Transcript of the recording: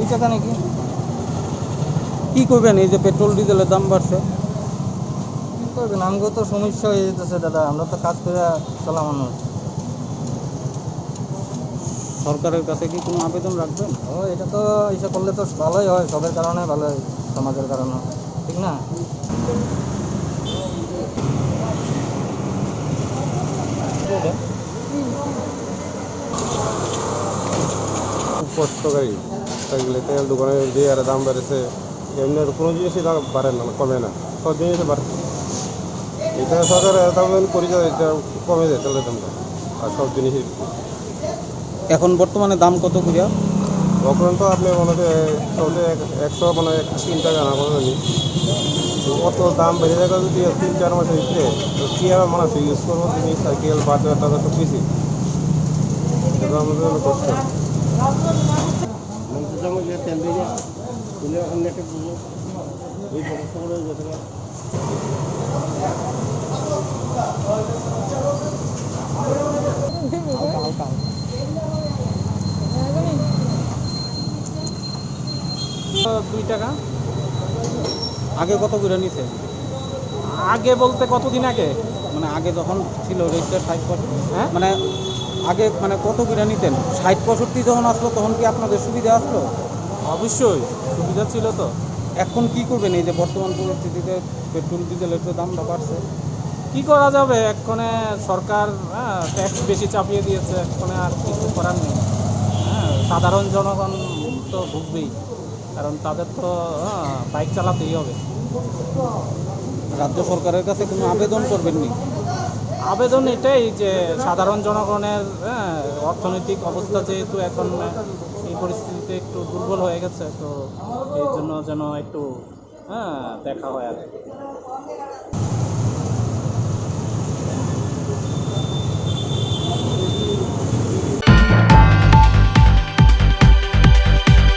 2 টাকা নাকি? কি করবেন এই যে পেট্রোল ডিজেলের দাম বাড়ছে? কি করবেন, আমগো তো সমস্যা হয়ে যেতেছে দাদা, আমরা তো কাজ করে চলা মানুষ। সরকারের কাছে কি কোনো আবেদন রাখবেন? ও এটা তো ইসে করলে তো ভালোই হয়, সবের কারণে ভালো হয়, সমাজের কারণে, ঠিক না? খুব কষ্টকারী থাকলে তেল দোকানে যে আর দাম বেড়েছে, এমনি আর কোনো জিনিসই দাম বাড়ে না, কমে না, সব জিনিসই বাড়ছে। এটা সরকার দাম করে যায়, এটা কমে যায় তেলের দামটা আর সব জিনিসই। এখন বর্তমানে দাম কত করিয়া? তখন তো আপনি মনে হয় চলতে 100 মানে 3 টাকা না কোনো জানি, অত দাম বেড়ে যায় যদি 3-4 মাসের ভিতরে, তো কী আর মানুষ ইউজ করবো জিনিস, সাইকেল বাজার টাজার সব কিছু, এটা আমাদের জন্য কষ্ট। তেল দিয়ে অন্য একটা ওই সমস্যা করে যেতে পারে। 2 টাকা। আগে কত করে নিছে? আগে বলতে কতদিন আগে? মানে আগে যখন ছিল রেটটা 60-65, হ্যাঁ, মানে আগে মানে কত করে নিতেন? 60-65 যখন আসলো তখন কি আপনাদের সুবিধা আসলো? অবশ্যই সুবিধা ছিল তো। এখন কি করবেন এই যে বর্তমান পরিস্থিতিতে পেট্রোল ডিজেলের যে দামটা বাড়ছে? কি করা যাবে, এক্ষণে সরকার ট্যাক্স বেশি চাপিয়ে দিয়েছে, এক্ষণে আর কিছু করার নেই। সাধারণ জনগণ তো ভুগবেই, কারণ তাদের তো বাইক চালাতেই হবে। রাজ্য সরকারের কাছে কোনো আবেদন করবেননি? আবেদন এটাই যে সাধারণ জনগণের অর্থনৈতিক অবস্থা যেহেতু এখন এই পরিস্থিতিতে একটু দুর্বল হয়ে গেছে, তো এই জন্য যেন একটু দেখা হয় আর কি।